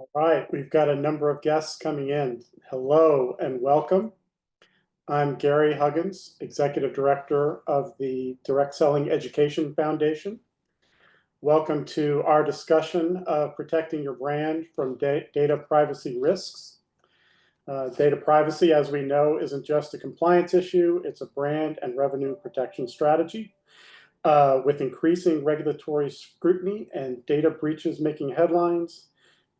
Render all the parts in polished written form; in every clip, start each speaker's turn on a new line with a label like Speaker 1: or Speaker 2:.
Speaker 1: All right, we've got a number of guests coming in. Hello and welcome. I'm Gary Huggins, Executive Director of the Direct Selling Education Foundation. Welcome to our discussion of protecting your brand from data privacy risks. Data privacy, as we know, isn't just a compliance issue, it's a brand and revenue protection strategy. With increasing regulatory scrutiny and data breaches making headlines,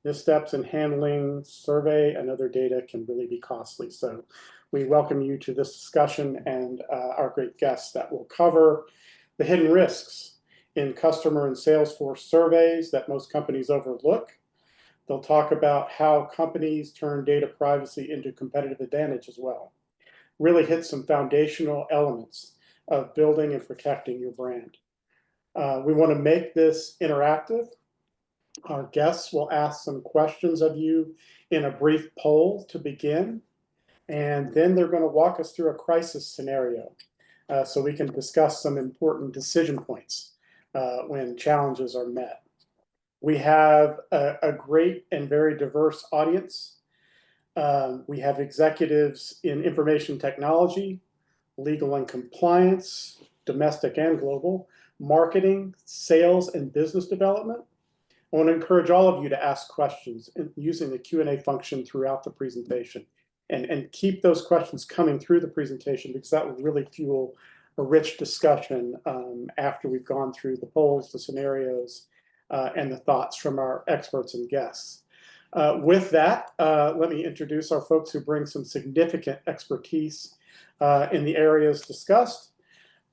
Speaker 1: missteps in handling survey and other data can really be costly. So we welcome you to this discussion and our great guests that will cover the hidden risks in customer and Salesforce surveys that most companies overlook. They'll talk about how companies turn data privacy into competitive advantage as well. Really hit some foundational elements of building and protecting your brand. We want to make this interactive. Our guests will ask some questions of you in a brief poll to begin, and then they're going to walk us through a crisis scenario so we can discuss some important decision points when challenges are met. We have a great and very diverse audience. We have executives in information technology, legal and compliance, domestic and global, marketing, sales, and business development. I want to encourage all of you to ask questions using the Q&A function throughout the presentation and keep those questions coming through the presentation because that will really fuel a rich discussion after we've gone through the polls, the scenarios, and the thoughts from our experts and guests. With that, let me introduce our folks who bring some significant expertise in the areas discussed.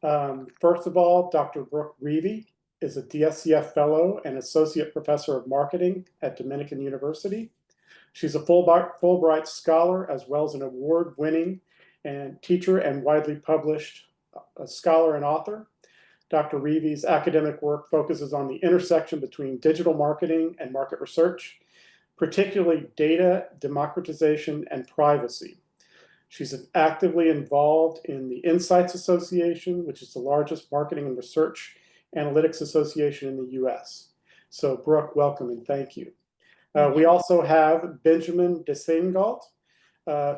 Speaker 1: First of all, Dr. Brooke Reavey is a DSCF Fellow and Associate Professor of Marketing at Dominican University. She's a Fulbright Scholar as well as an award-winning and teacher and widely published scholar and author. Dr. Reavey's academic work focuses on the intersection between digital marketing and market research, particularly data democratization and privacy. She's actively involved in the Insights Association, which is the largest marketing and research analytics association in the US. So Brooke, welcome and thank you. We also have Benjamin de Seingalt,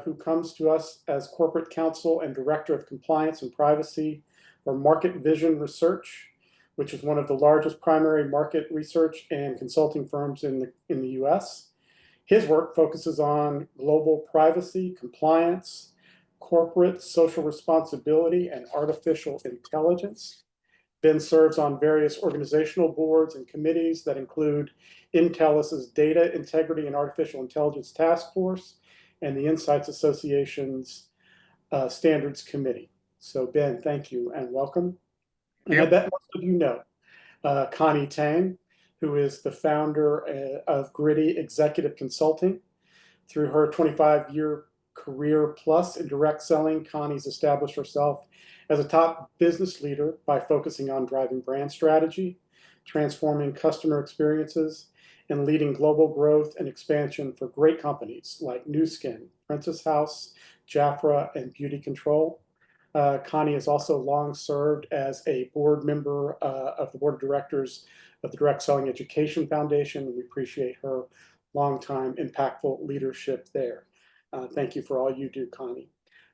Speaker 1: who comes to us as Corporate Counsel and Director of Compliance and Privacy for Market Vision Research, which is one of the largest primary market research and consulting firms in the US. His work focuses on global privacy, compliance, corporate social responsibility, and artificial intelligence. Ben serves on various organizational boards and committees that include Intellis's Data Integrity and Artificial Intelligence Task Force and the Insights Association's Standards Committee. So Ben, thank you and welcome. And I bet most of you know Connie Tang, who is the founder of Gritty Executive Consulting. Through her 25-year career plus in direct selling, Connie's established herself as a top business leader by focusing on driving brand strategy, transforming customer experiences, and leading global growth and expansion for great companies like Nu Skin, Princess House, Jafra, and Beauty Control. Connie has also long served as a board member of the board of directors of the Direct Selling Education Foundation. We appreciate her longtime impactful leadership there. Thank you for all you do, Connie.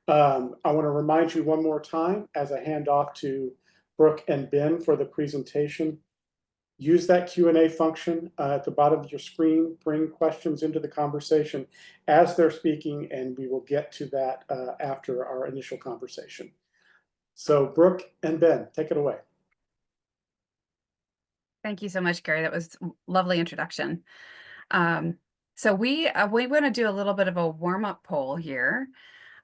Speaker 1: I want to remind you one more time as I hand off to Brooke and Ben for the presentation. Use that Q&A function at the bottom of your screen. Bring questions into the conversation as they're speaking, and we will get to that after our initial conversation. So Brooke and Ben, take it away.
Speaker 2: Thank you so much, Gary. That was a lovely introduction. So we want to do a little bit of a warm-up poll here.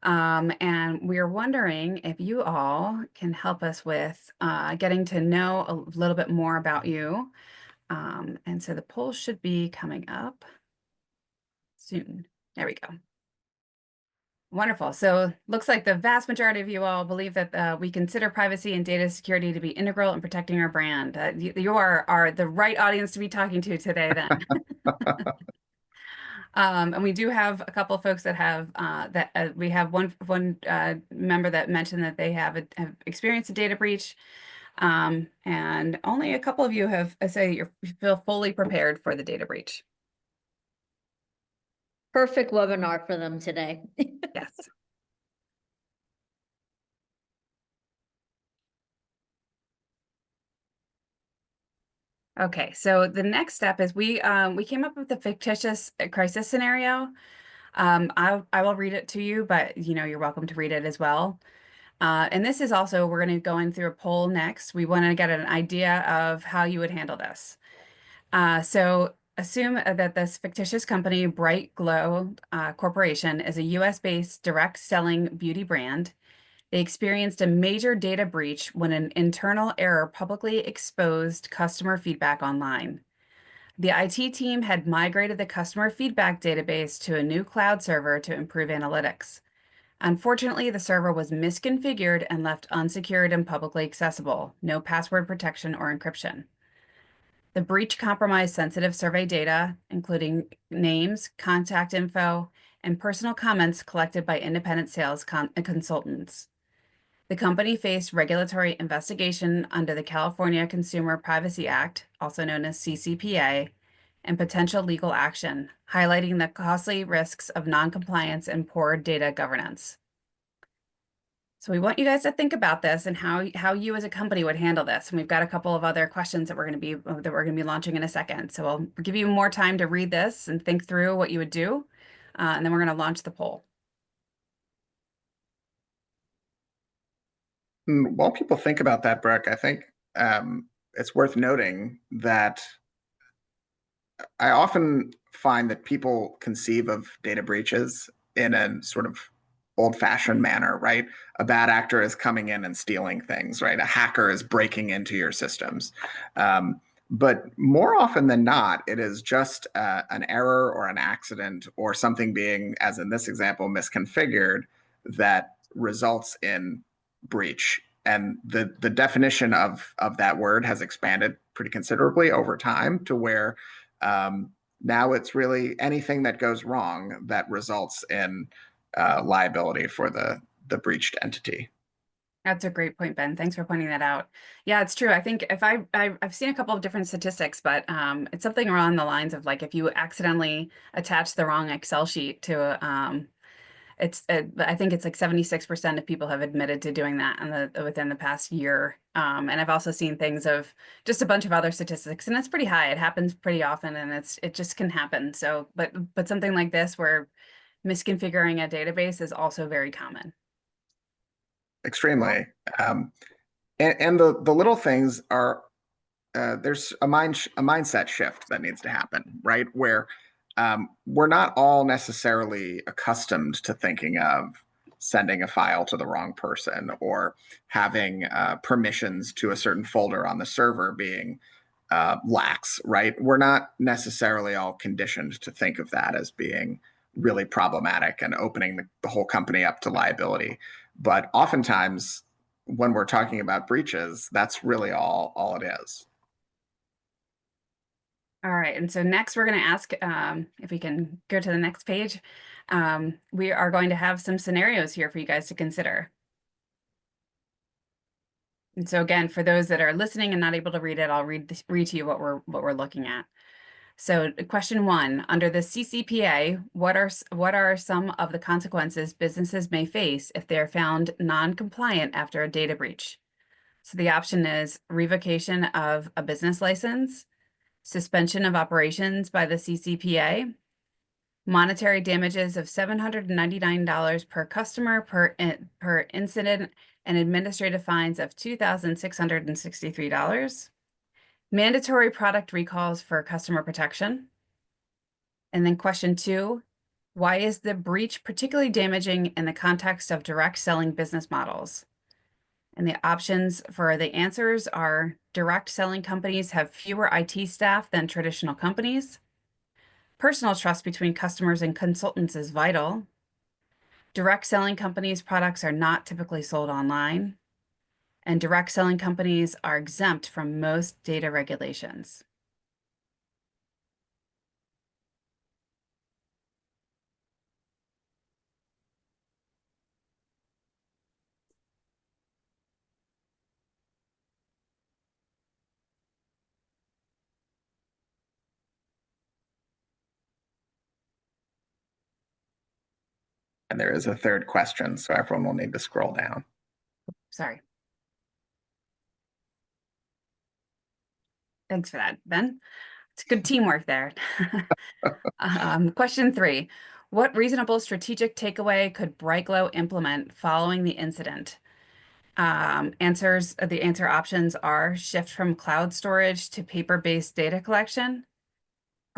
Speaker 2: And we are wondering if you all can help us with getting to know a little bit more about you. And so the poll should be coming up soon. There we go. Wonderful. So looks like the vast majority of you all believe that we consider privacy and data security to be integral in protecting our brand. You are the right audience to be talking to today then. And we do have a couple of folks that have we have one member that mentioned that they have experienced a data breach, and only a couple of you have say you feel fully prepared for the data breach.
Speaker 3: perfect webinar for them today.
Speaker 2: Yes. Okay, so the next step is we came up with a fictitious crisis scenario. I will read it to you, but you're welcome to read it as well. And this is also, we're going to go in through a poll next. We want to get an idea of how you would handle this. So assume that this fictitious company, Bright Glow Corporation, is a US-based direct selling beauty brand. They experienced a major data breach when an internal error publicly exposed customer feedback online. The IT team had migrated the customer feedback database to a new cloud server to improve analytics. Unfortunately, the server was misconfigured and left unsecured and publicly accessible, no password protection or encryption. The breach compromised sensitive survey data, including names, contact info, and personal comments collected by independent sales consultants. The company faced regulatory investigation under the California Consumer Privacy Act, also known as CCPA, and potential legal action, highlighting the costly risks of noncompliance and poor data governance. So we want you guys to think about this and how you as a company would handle this. And we've got a couple of other questions that we're going to be launching in a second. So I'll give you more time to read this and think through what you would do, and then we're going to launch the poll.
Speaker 4: While people think about that, Brooke, I think it's worth noting that I often find that people conceive of data breaches in a sort of old-fashioned manner, right? A bad actor is coming in and stealing things, right? A hacker is breaking into your systems. But more often than not, it is just an error or an accident or something being, as in this example, misconfigured that results in breach. And the definition of that word has expanded pretty considerably over time to where now it's really anything that goes wrong that results in liability for the breached entity.
Speaker 2: That's a great point, Ben. Thanks for pointing that out. Yeah, it's true. I think if I've seen a couple of different statistics, but it's something around the lines of like if you accidentally attach the wrong Excel sheet to I think it's like 76% of people have admitted to doing that within the past year. And I've also seen things of just a bunch of other statistics, and it's pretty high. It happens pretty often, and it just can happen. So, but something like this where misconfiguring a database is also very common.
Speaker 4: Extremely. And the little things are there's a mindset shift that needs to happen, right? Where we're not all necessarily accustomed to thinking of sending a file to the wrong person or having permissions to a certain folder on the server being lax, right? We're not necessarily all conditioned to think of that as being really problematic and opening the whole company up to liability. But oftentimes, when we're talking about breaches, that's really all it is.
Speaker 2: All right, and so next we're going to ask if we can go to the next page. We are going to have some scenarios here for you guys to consider. And so again, for those that are listening and not able to read it, I'll read to you what we're looking at. So question 1, under the CCPA, what are some of the consequences businesses may face if they are found non-compliant after a data breach? So the option is revocation of a business license, suspension of operations by the CCPA, monetary damages of $799 per customer per incident, and administrative fines of $2,663. Mandatory product recalls for customer protection. And then question 2, why is the breach particularly damaging in the context of direct selling business models? And the options for the answers are direct selling companies have fewer IT staff than traditional companies. Personal trust between customers and consultants is vital. Direct selling companies' products are not typically sold online. And direct selling companies are exempt from most data regulations.
Speaker 4: And there is a third question, so everyone will need to scroll down.
Speaker 2: Sorry. Thanks for that, Ben. It's good teamwork there. Question 3. What reasonable strategic takeaway could Brightglow implement following the incident? The answer options are shift from cloud storage to paper-based data collection,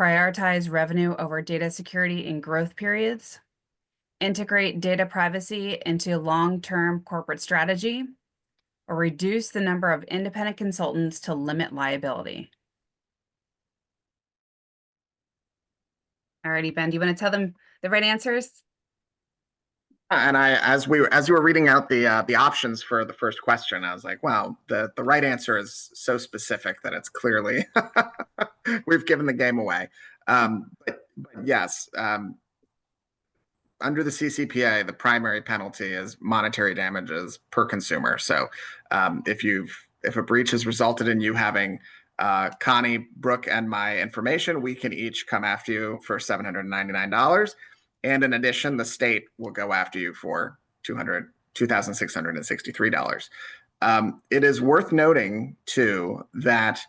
Speaker 2: prioritize revenue over data security in growth periods, integrate data privacy into long-term corporate strategy, or reduce the number of independent consultants to limit liability. Alrighty, Ben, do you want to tell them the right answers?
Speaker 4: And as you were reading out the options for the first question, I was like, wow, the right answer is so specific that it's clearly we've given the game away. But yes, under the CCPA, the primary penalty is monetary damages per consumer. So if a breach has resulted in you having Connie, Brooke, and my information, we can each come after you for $799. And in addition, the state will go after you for $2,663. It is worth noting, too, that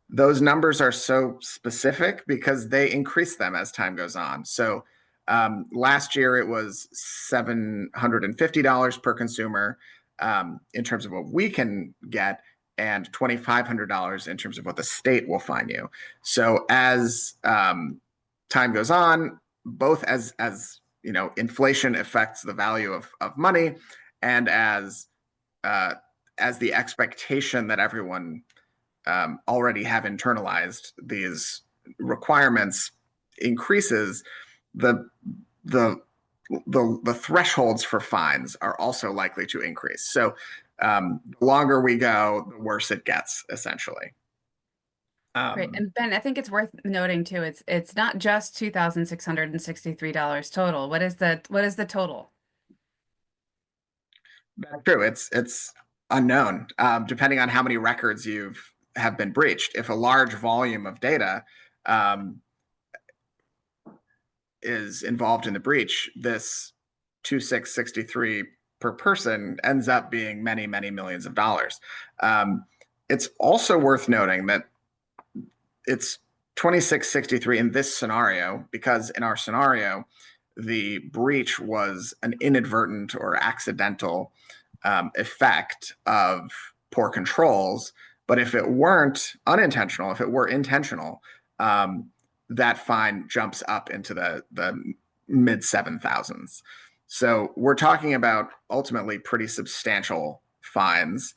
Speaker 4: those numbers are so specific because they increase them as time goes on. So last year, it was $750 per consumer in terms of what we can get, and $2,500 in terms of what the state will fine you. So as time goes on, both as inflation affects the value of money, and as the expectation that everyone already have internalized these requirements increases, the thresholds for fines are also likely to increase. So the longer we go, the worse it gets, essentially.
Speaker 2: Great. And Ben, I think it's worth noting too, it's not just $2,663 total. What is the total?
Speaker 4: That's true. It's unknown, depending on how many records have been breached. If a large volume of data is involved in the breach, this $2,663 per person ends up being many, many millions of dollars. It's also worth noting that it's $2,663 in this scenario, because in our scenario, the breach was an inadvertent or accidental effect of poor controls. But if it weren't unintentional, if it were intentional, that fine jumps up into the mid 7,000s. So we're talking about ultimately pretty substantial fines,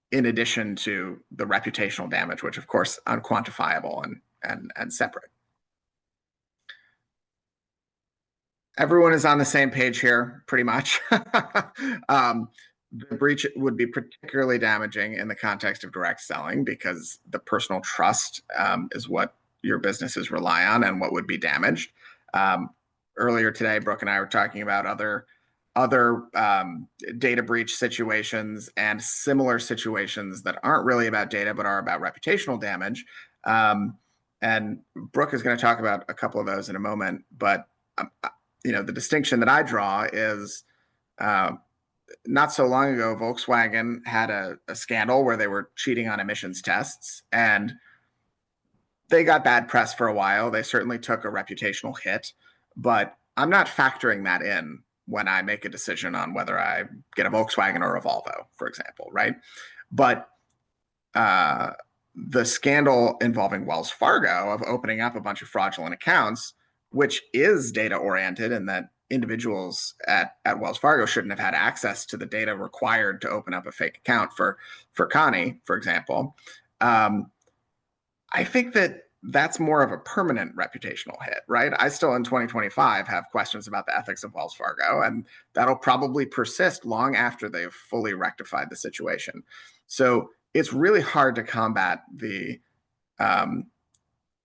Speaker 4: in addition to the reputational damage, which of course unquantifiable and separate. Everyone is on the same page here, pretty much. The breach would be particularly damaging in the context of direct selling, because the personal trust is what your businesses rely on and what would be damaged. Earlier today, Brooke and I were talking about other data breach situations and similar situations that aren't really about data but are about reputational damage. And Brooke is going to talk about a couple of those in a moment. But the distinction that I draw is not so long ago, Volkswagen had a scandal where they were cheating on emissions tests, and they got bad press for a while. They certainly took a reputational hit, but I'm not factoring that in when I make a decision on whether I get a Volkswagen or a Volvo, for example, right? But the scandal involving Wells Fargo of opening up a bunch of fraudulent accounts, which is data oriented, and that individuals at Wells Fargo shouldn't have had access to the data required to open up a fake account for Connie, for example. I think that's more of a permanent reputational hit, right? I still in 2025 have questions about the ethics of Wells Fargo, and that'll probably persist long after they've fully rectified the situation. So it's really hard to combat the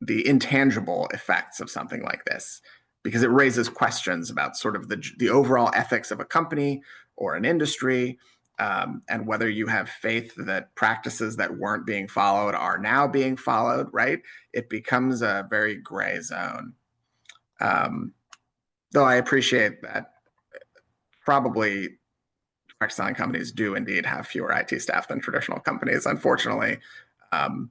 Speaker 4: intangible effects of something like this, because it raises questions about sort of the overall ethics of a company or an industry, and whether you have faith that practices that weren't being followed are now being followed, right? It becomes a very gray zone. Though I appreciate that probably direct selling companies do indeed have fewer IT staff than traditional companies. Unfortunately, um,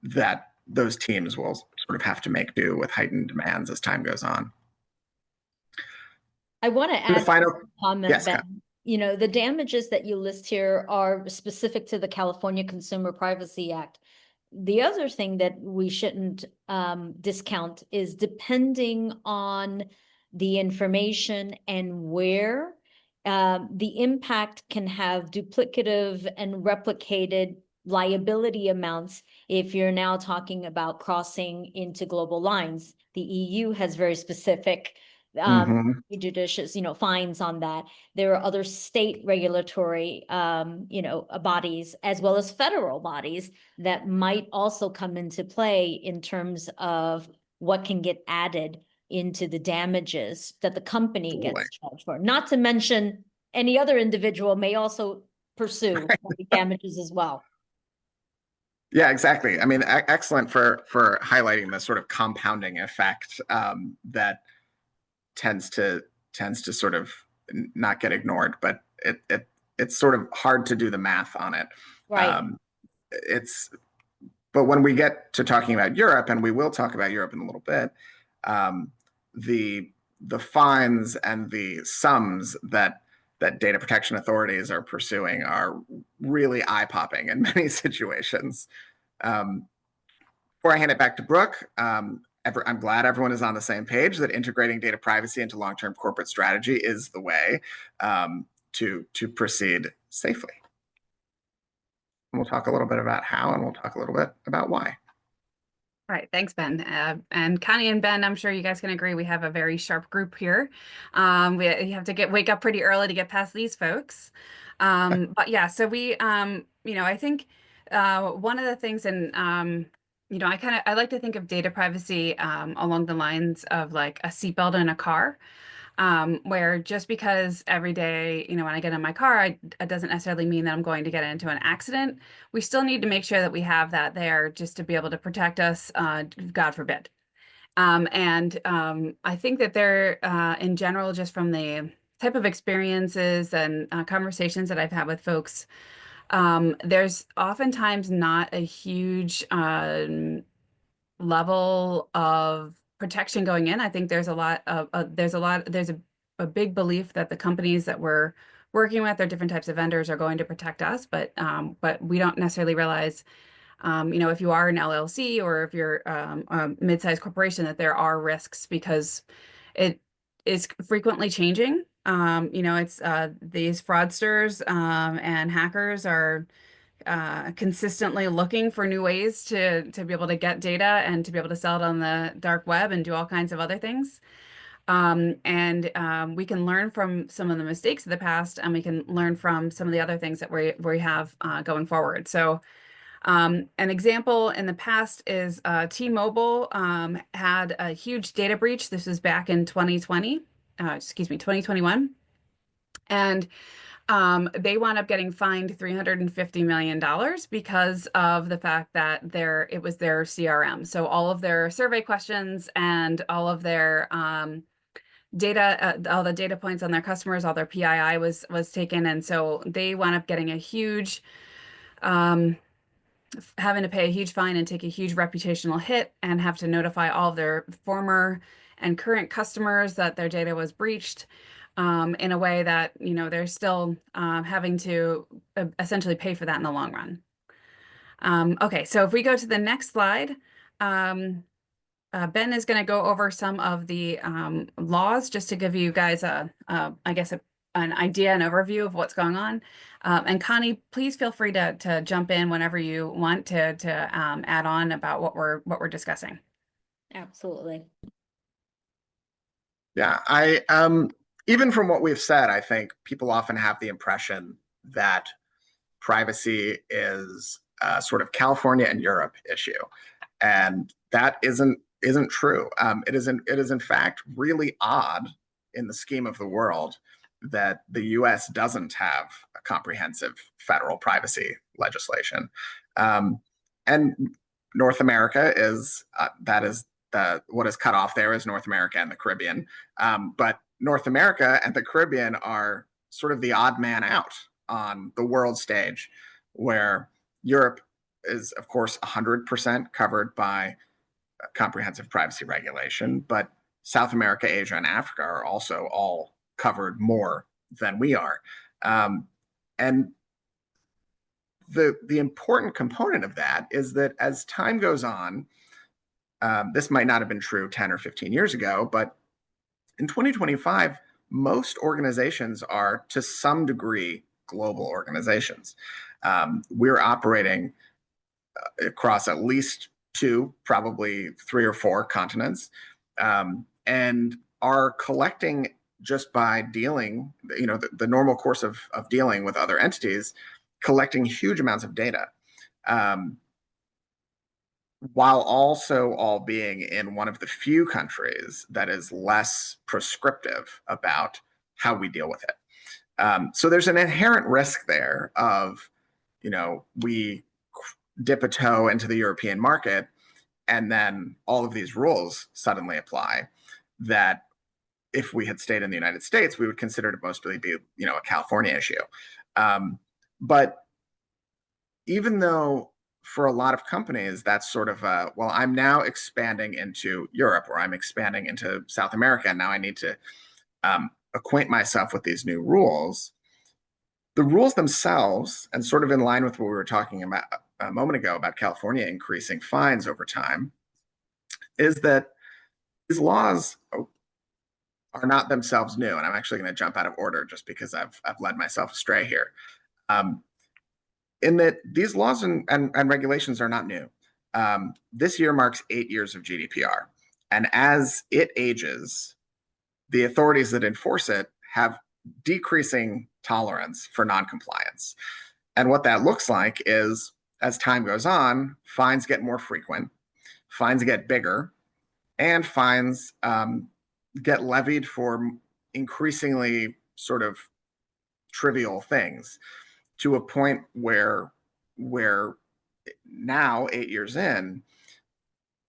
Speaker 4: that those teams will sort of have to make do with heightened demands as time goes on.
Speaker 3: I want to
Speaker 4: And the
Speaker 3: add
Speaker 4: final,
Speaker 3: a comment,
Speaker 4: yes,
Speaker 3: Ben. You know, the damages that you list here are specific to the California Consumer Privacy Act. The other thing that we shouldn't discount is depending on the information and where the impact can have duplicative and replicated liability amounts if you're now talking about crossing into global lines. The EU has very specific judicious, fines on that. There are other state regulatory, bodies as well as federal bodies that might also come into play in terms of what can get added into the damages that the company gets charged for. Not to mention any other individual may also pursue damages as well.
Speaker 4: Yeah, exactly. I mean, excellent for highlighting the sort of compounding effect that tends to sort of not get ignored, but it's sort of hard to do the math on it.
Speaker 3: Right.
Speaker 4: But when we get to talking about Europe, and we will talk about Europe in a little bit, the fines and the sums that data protection authorities are pursuing are really eye-popping in many situations. Before I hand it back to Brooke, I'm glad everyone is on the same page that integrating data privacy into long-term corporate strategy is the way to proceed safely. And we'll talk a little bit about how, and we'll talk a little bit about why.
Speaker 2: All right, thanks, Ben. And Connie and Ben, I'm sure you guys can agree we have a very sharp group here. We have to wake up pretty early to get past these folks. But yeah, so we, I think one of the things, and I like to think of data privacy along the lines of like a seatbelt in a car. Where just because every day, when I get in my car, it doesn't necessarily mean that I'm going to get into an accident. We still need to make sure that we have that there just to be able to protect us, God forbid. I think that there, in general, just from the type of experiences and conversations that I've had with folks, there's oftentimes not a huge level of protection going in. I think there's a big belief that the companies that we're working with or different types of vendors are going to protect us, but we don't necessarily realize, if you are an LLC or if you're a mid-sized corporation, that there are risks because it is frequently changing. It's these fraudsters and hackers are consistently looking for new ways to be able to get data and to be able to sell it on the dark web and do all kinds of other things. We can learn from some of the mistakes of the past, and we can learn from some of the other things that we have going forward. So an example in the past is T-Mobile had a huge data breach. This was back in 2021. And they wound up getting fined $350 million because of the fact that it was their CRM. So all of their survey questions and all of their data, all the data points on their customers, all their PII was taken. And so they wound up getting a huge, having to pay a huge fine and take a huge reputational hit and have to notify all of their former and current customers that their data was breached. In a way that, they're still having to essentially pay for that in the long run. Okay, so if we go to the next slide, Ben is going to go over some of the laws just to give you guys an idea, an overview of what's going on. And Connie, please feel free to jump in whenever you want to add on about what we're discussing.
Speaker 3: Absolutely.
Speaker 4: Yeah, even from what we've said, I think people often have the impression that privacy is a sort of California and Europe issue, and that isn't true. It is in fact really odd in the scheme of the world that the U.S. doesn't have a comprehensive federal privacy legislation, and North America is what is cut off there is North America and the Caribbean. But North America and the Caribbean are sort of the odd man out on the world stage, where Europe is, of course, 100% covered by comprehensive privacy regulation, but South America, Asia, and Africa are also all covered more than we are. And the important component of that is that as time goes on, this might not have been true 10 or 15 years ago, but in 2025, most organizations are to some degree global organizations. We're operating across at least 2, probably 3 or 4 continents, and are collecting, just by dealing, the normal course of dealing with other entities, collecting huge amounts of data, while also all being in one of the few countries that is less prescriptive about how we deal with it. So there's an inherent risk there of, we dip a toe into the European market and then all of these rules suddenly apply that if we had stayed in the United States, we would consider to mostly be, a California issue. But even though for a lot of companies, that's sort of well, I'm now expanding into Europe, or I'm expanding into South America, and now I need to acquaint myself with these new rules. The rules themselves, and sort of in line with what we were talking about a moment ago about California increasing fines over time, is that these laws are not themselves new. And I'm actually going to jump out of order just because I've led myself astray here. In that these laws and regulations are not new. This year marks 8 years of GDPR. And as it ages, the authorities that enforce it have decreasing tolerance for noncompliance. And what that looks like is, as time goes on, fines get more frequent, fines get bigger, and fines get levied for increasingly sort of trivial things, to a point where now, 8 years in,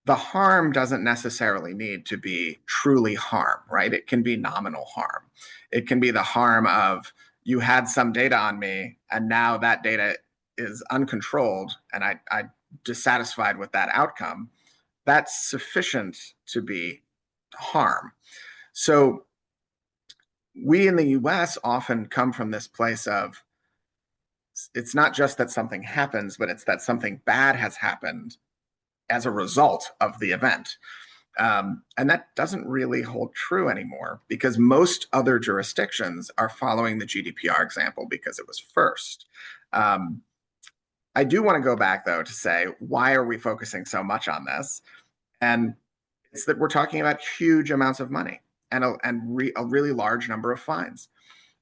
Speaker 4: the harm doesn't necessarily need to be truly harm, right? It can be nominal harm. It can be the harm of, you had some data on me and now that data is uncontrolled and I'm dissatisfied with that outcome. That's sufficient to be harm. So we in the US often come from this place of, it's not just that something happens, but it's that something bad has happened as a result of the event. And that doesn't really hold true anymore, because most other jurisdictions are following the GDPR example because it was first. I do want to go back, though, to say, why are we focusing so much on this? And it's that we're talking about huge amounts of money and a really large number of fines.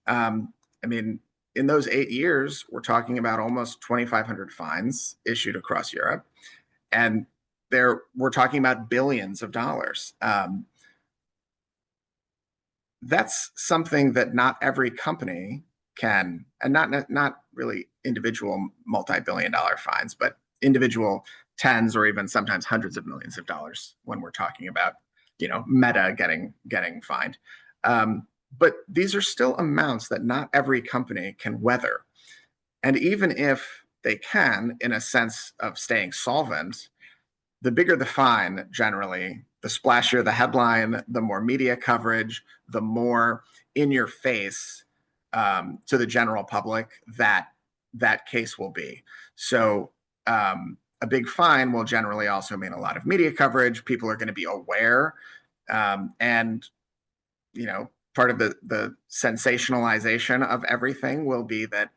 Speaker 4: I mean, in those 8 years, we're talking about almost 2,500 fines issued across Europe. And we're talking about billions of dollars. That's something that not every company can, and not really individual multi-billion-dollar fines, but individual tens or even sometimes hundreds of millions of dollars when we're talking about, Meta getting fined. But these are still amounts that not every company can weather. And even if they can, in a sense of staying solvent, the bigger the fine, generally, the splashier the headline, the more media coverage, the more in your face to the general public that case will be. So a big fine will generally also mean a lot of media coverage. People are going to be aware. And, part of the sensationalization of everything will be that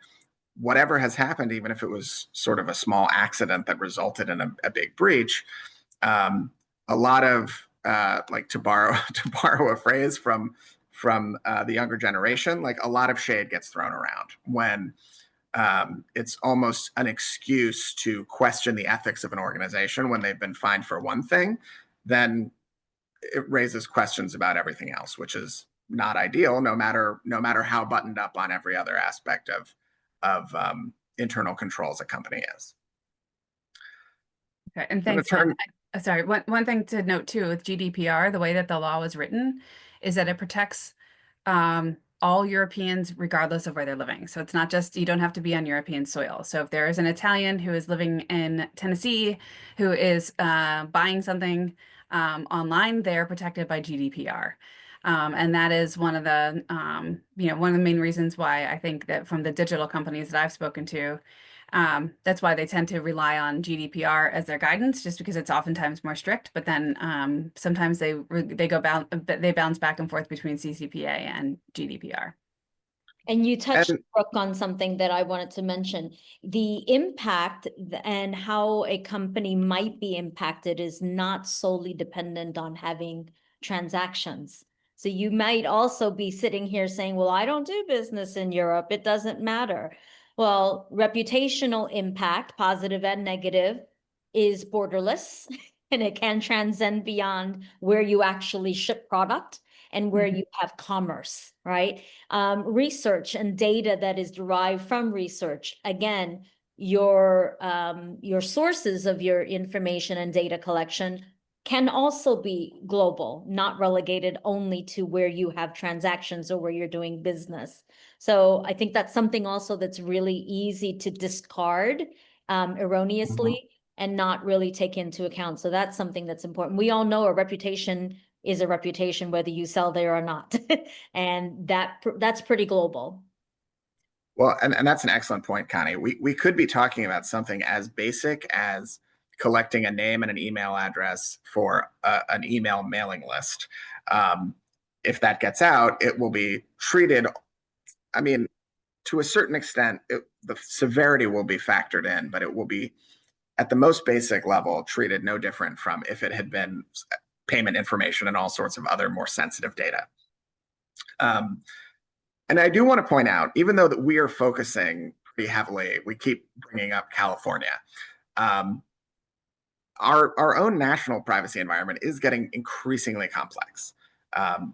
Speaker 4: whatever has happened, even if it was sort of a small accident that resulted in a big breach, a lot of to borrow a phrase from the younger generation, like a lot of shade gets thrown around when it's almost an excuse to question the ethics of an organization. When they've been fined for one thing, then it raises questions about everything else, which is not ideal, no matter how buttoned up on every other aspect of internal controls a company is.
Speaker 2: Okay, and thanks, Matt. Sorry, one thing to note too with GDPR, the way that the law was written is that it protects all Europeans regardless of where they're living. So it's not just, you don't have to be on European soil. So if there is an Italian who is living in Tennessee who is buying something online, they're protected by GDPR. And that is one of the, one of the main reasons why I think that from the digital companies that I've spoken to, that's why they tend to rely on GDPR as their guidance, just because it's oftentimes more strict. But then sometimes they bounce back and forth between CCPA and GDPR.
Speaker 3: And you touched,
Speaker 4: And
Speaker 3: Brooke, on something that I wanted to mention. The impact and how a company might be impacted is not solely dependent on having transactions. So you might also be sitting here saying, well, I don't do business in Europe. It doesn't matter. Well, reputational impact, positive and negative, is borderless and it can transcend beyond where you actually ship product and where you have commerce, right? Research and data that is derived from research. Again, your sources of your information and data collection can also be global, not relegated only to where you have transactions or where you're doing business. So I think that's something also that's really easy to discard erroneously and not really take into account. So that's something that's important. We all know a reputation is a reputation, whether you sell there or not. And that's pretty global.
Speaker 4: well, and that's an excellent point, Connie. We could be talking about something as basic as collecting a name and an email address for an email mailing list. If that gets out, it will be treated, I mean, to a certain extent, the severity will be factored in, but it will be at the most basic level treated no different from if it had been payment information and all sorts of other more sensitive data. And I do want to point out, even though that we are focusing pretty heavily, we keep bringing up California. Our own national privacy environment is getting increasingly complex.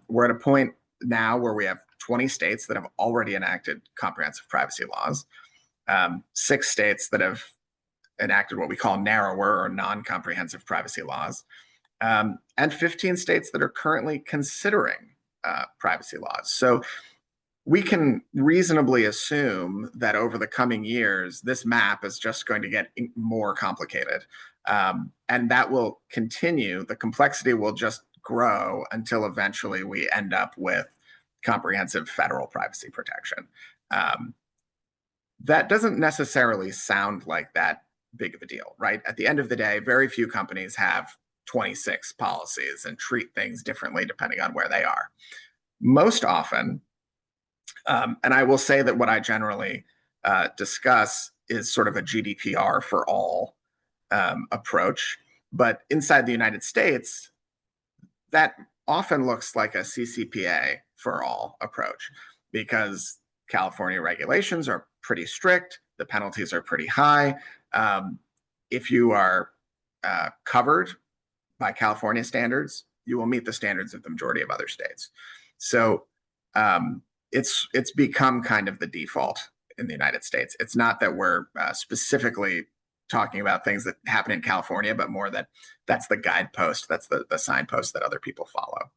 Speaker 4: We're at a point now where we have 20 states that have already enacted comprehensive privacy laws, 6 states that have enacted what we call narrower or non-comprehensive privacy laws, and 15 states that are currently considering privacy laws. So we can reasonably assume that over the coming years, this map is just going to get more complicated. And that will continue. The complexity will just grow until eventually we end up with comprehensive federal privacy protection. That doesn't necessarily sound like that big of a deal, right? At the end of the day, very few companies have 26 policies and treat things differently depending on where they are. Most often, and I will say that what I generally discuss is sort of a GDPR for all approach. But inside the United States, that often looks like a CCPA for all approach because California regulations are pretty strict. The penalties are pretty high. If you are covered by California standards, you will meet the standards of the majority of other states. So it's become kind of the default in the United States. It's not that we're specifically talking about things that happen in California, but more that that's the guidepost, that's the signpost that other people follow.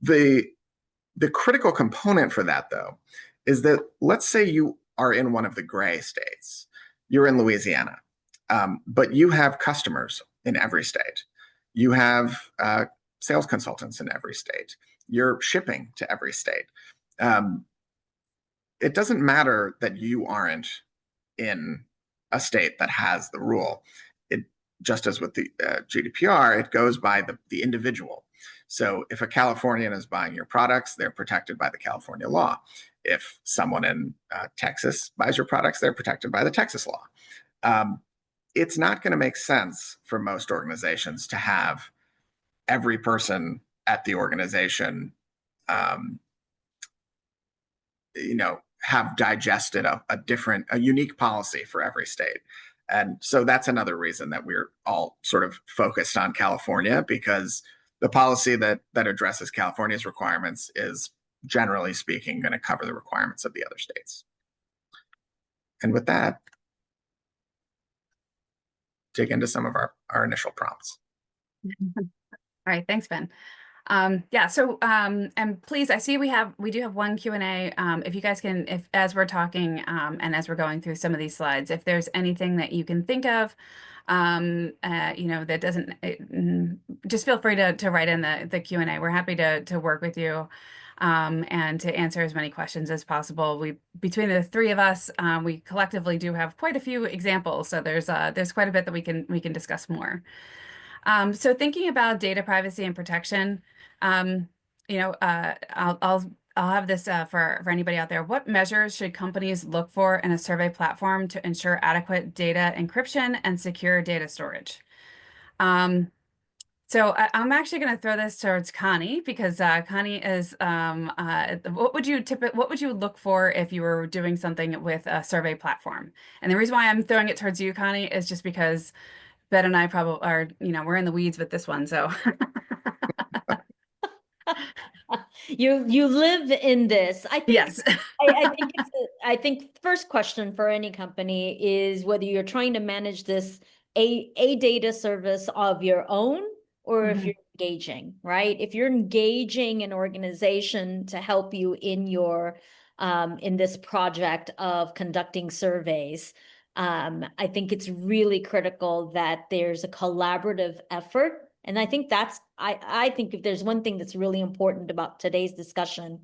Speaker 4: The critical component for that, though, is that let's say you are in one of the gray states. You're in Louisiana, but you have customers in every state. You have sales consultants in every state. You're shipping to every state. It doesn't matter that you aren't in a state that has the rule. It just as with the GDPR, it goes by the individual. So if a Californian is buying your products, they're protected by the California law. If someone in Texas buys your products, they're protected by the Texas law. It's not going to make sense for most organizations to have every person at the organization, have digested a unique policy for every state. And so that's another reason that we're all sort of focused on California, because the policy that addresses California's requirements is, generally speaking, going to cover the requirements of the other states. And with that, dig into some of our initial prompts.
Speaker 2: All right, thanks, Ben. Yeah, so and please, I see we do have one Q&A. If you guys can, if as we're talking and as we're going through some of these slides, if there's anything that you can think of, that doesn't, just feel free to write in the Q&A. We're happy to work with you and to answer as many questions as possible. Between the three of us, we collectively do have quite a few examples, so there's quite a bit that we can discuss more. So thinking about data privacy and protection, I'll have this for anybody out there. What measures should companies look for in a survey platform to ensure adequate data encryption and secure data storage? So I'm actually going to throw this towards Connie because Connie is what would you look for if you were doing something with a survey platform? And the reason why I'm throwing it towards you, Connie, is just because Ben and I probably are, we're in the weeds with this one, so.
Speaker 3: You live in this. I think
Speaker 2: Yes.
Speaker 3: I think the first question for any company is whether you're trying to manage this a data service of your own or if you're engaging, right? If you're engaging an organization to help you in your in this project of conducting surveys, I think it's really critical that there's a collaborative effort. And I think I think if there's one thing that's really important about today's discussion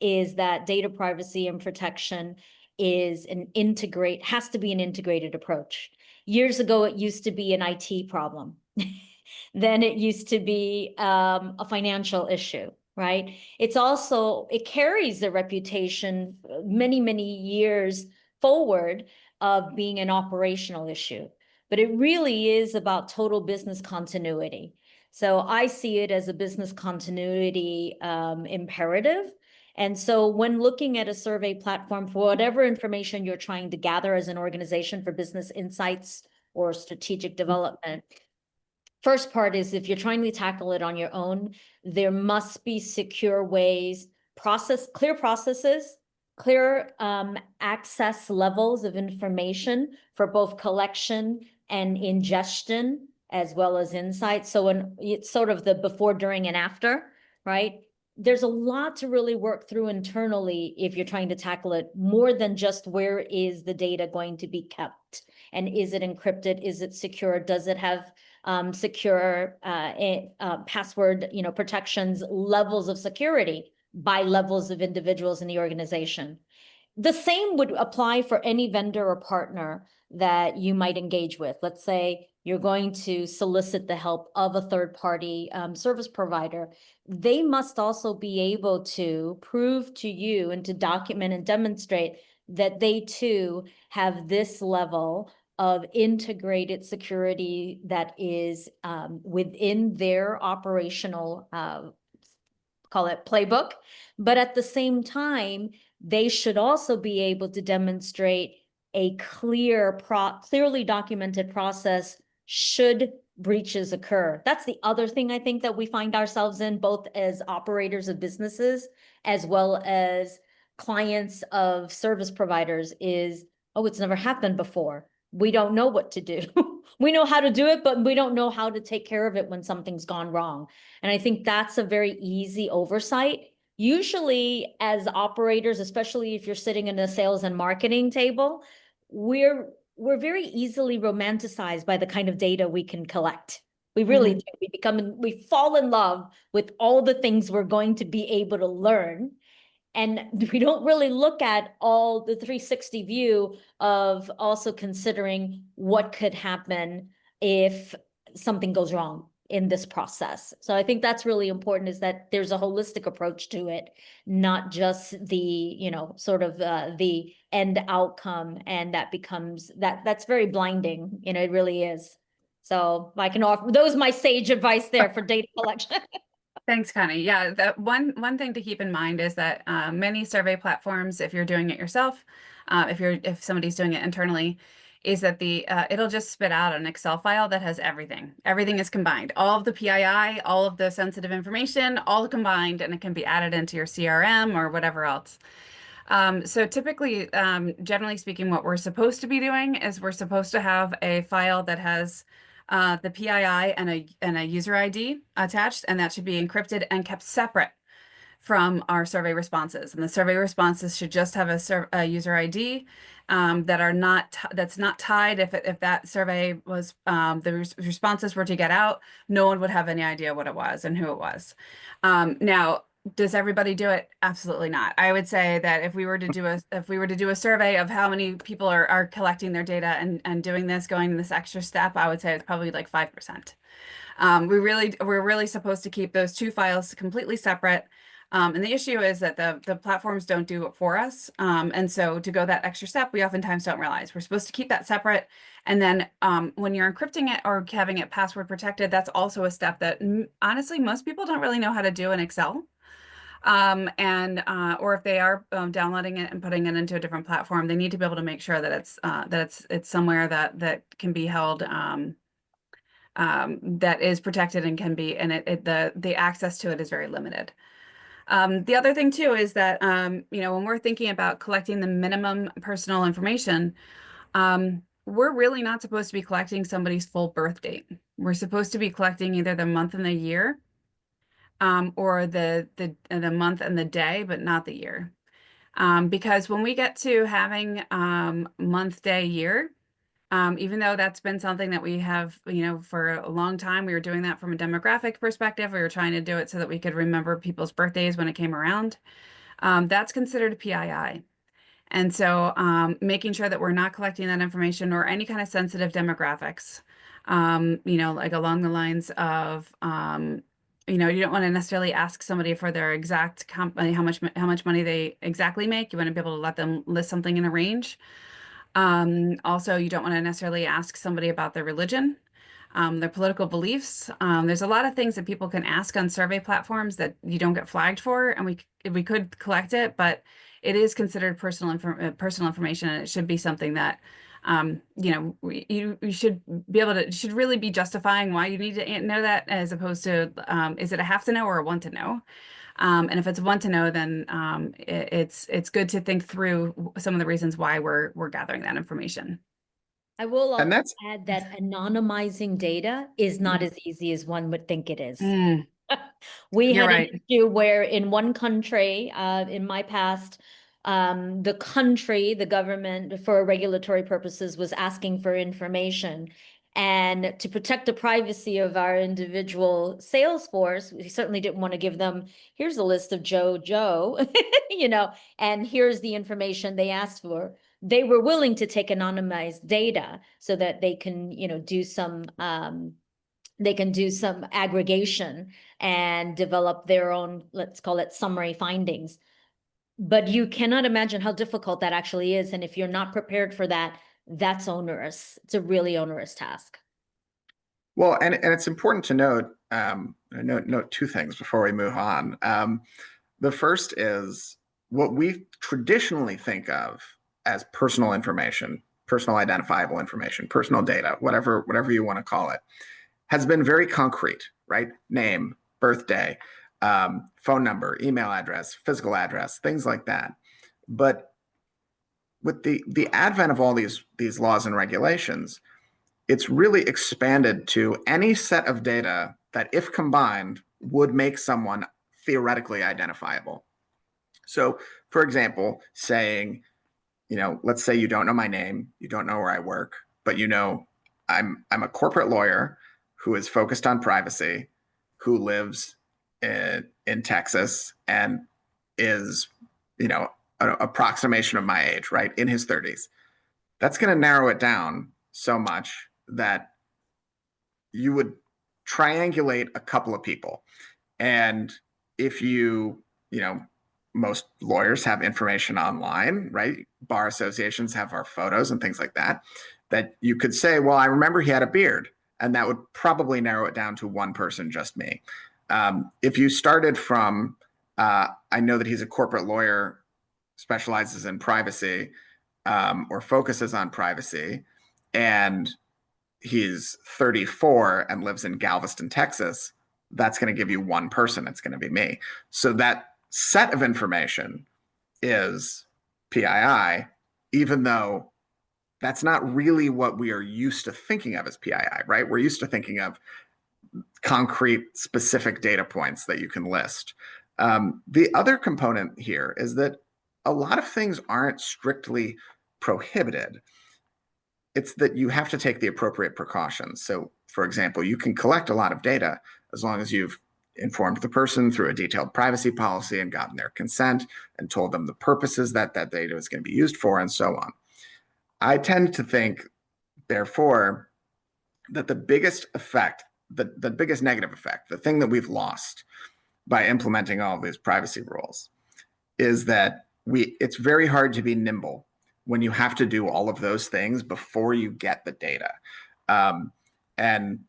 Speaker 3: is that data privacy and protection has to be an integrated approach. Years ago, it used to be an IT problem. Then it used to be a financial issue, right? It carries the reputation many, many years forward of being an operational issue, but it really is about total business continuity. So I see it as a business continuity imperative. And so when looking at a survey platform for whatever information you're trying to gather as an organization for business insights or strategic development, first part is if you're trying to tackle it on your own, there must be secure ways, clear processes, clear access levels of information for both collection and ingestion, as well as insight. So when it's sort of the before, during, and after, right? There's a lot to really work through internally if you're trying to tackle it, more than just where is the data going to be kept? And is it encrypted? Is it secure? Does it have secure password, protections, levels of security by levels of individuals in the organization? The same would apply for any vendor or partner that you might engage with. Let's say you're going to solicit the help of a third-party service provider. They must also be able to prove to you and to document and demonstrate that they too have this level of integrated security that is within their operational, call it playbook. But at the same time, they should also be able to demonstrate a clearly documented process should breaches occur. That's the other thing I think that we find ourselves in, both as operators of businesses as well as clients of service providers, is, oh, it's never happened before. We don't know what to do. We know how to do it, but we don't know how to take care of it when something's gone wrong. And I think that's a very easy oversight. Usually as operators, especially if you're sitting in a sales and marketing table, we're very easily romanticized by the kind of data we can collect. We really do. We fall in love with all the things we're going to be able to learn. And we don't really look at all the 360 view of also considering what could happen if something goes wrong in this process. So I think that's really important, is that there's a holistic approach to it, not just the, sort of the end outcome. And that becomes, that's very blinding, it really is. So I can offer, those my sage advice there for data collection.
Speaker 2: Thanks, Connie. Yeah, that one thing to keep in mind is that many survey platforms, if you're doing it yourself, if somebody's doing it internally, is that it'll just spit out an Excel file that has everything. Everything is combined. All of the PII, all of the sensitive information, all combined, and it can be added into your CRM or whatever else. So typically, generally speaking, what we're supposed to be doing is we're supposed to have a file that has the PII and a user ID attached, and that should be encrypted and kept separate from our survey responses. And the survey responses should just have a user ID that's not tied. If that survey was the responses were to get out, no one would have any idea what it was and who it was. Now, does everybody do it? Absolutely not. I would say that if we were to do a survey of how many people are collecting their data and doing this, going this extra step, I would say it's probably like 5%. We're really supposed to keep those two files completely separate. And the issue is that the platforms don't do it for us. And so to go that extra step, we oftentimes don't realize we're supposed to keep that separate. And then when you're encrypting it or having it password protected, that's also a step that honestly, most people don't really know how to do in Excel. Or if they are downloading it and putting it into a different platform, they need to be able to make sure that it's somewhere that can be held that is protected and can be, and the access to it is very limited. The other thing too is that when we're thinking about collecting the minimum personal information, we're really not supposed to be collecting somebody's full birth date. We're supposed to be collecting either the month and the year, or the month and the day, but not the year. Because when we get to having month, day, year, even though that's been something that we have, for a long time, we were doing that from a demographic perspective. We were trying to do it so that we could remember people's birthdays when it came around. That's considered a PII. And so making sure that we're not collecting that information or any kind of sensitive demographics, like along the lines of, you don't want to necessarily ask somebody for their exact company, how much money they exactly make. You want to be able to let them list something in a range. Also, you don't want to necessarily ask somebody about their religion, their political beliefs. There's a lot of things that people can ask on survey platforms that you don't get flagged for, and we could collect it, but it is considered personal information, and it should be something that you should be able to, should really be justifying why you need to know that, as opposed to is it a have to know or a want to know? And if it's want to know, then it's good to think through some of the reasons why we're gathering that information.
Speaker 3: I will
Speaker 4: And
Speaker 3: also
Speaker 4: that's
Speaker 3: add that anonymizing data is not as easy as one would think it is. We
Speaker 2: You're
Speaker 3: had
Speaker 2: right.
Speaker 3: an issue where in one country, in my past, the government, for regulatory purposes, was asking for information. And to protect the privacy of our individual sales force, we certainly didn't want to give them, here's a list of Joe, and here's the information they asked for. They were willing to take anonymized data so that they can, do some aggregation and develop their own, let's call it, summary findings. But you cannot imagine how difficult that actually is. And if you're not prepared for that, that's onerous. It's a really onerous task.
Speaker 4: Well, and it's important to note two things before we move on. The first is what we traditionally think of as personal information, personal identifiable information, personal data, whatever you want to call it, has been very concrete, right? Name, birthday, phone number, email address, physical address, things like that. But with the advent of all these laws and regulations, it's really expanded to any set of data that, if combined, would make someone theoretically identifiable. So, for example, saying, let's say you don't know my name, you don't know where I work, but I'm a corporate lawyer who is focused on privacy, who lives in Texas and is, an approximation of my age, right, in his 30s. That's going to narrow it down so much that you would triangulate a couple of people. And if most lawyers have information online, right? Bar associations have our photos and things like that, that you could say, well, I remember he had a beard. And that would probably narrow it down to one person, just me. If you started from, I know that he's a corporate lawyer, specializes in privacy, or focuses on privacy, and he's 34 and lives in Galveston, Texas, that's going to give you one person. It's going to be me. So that set of information is PII, even though that's not really what we are used to thinking of as PII, right? We're used to thinking of concrete, specific data points that you can list. The other component here is that a lot of things aren't strictly prohibited. It's that you have to take the appropriate precautions. So, for example, you can collect a lot of data as long as you've informed the person through a detailed privacy policy and gotten their consent and told them the purposes that that data is going to be used for, and so on. I tend to think, therefore, that the biggest effect, the biggest negative effect, the thing that we've lost by implementing all of these privacy rules is that it's very hard to be nimble when you have to do all of those things before you get the data. And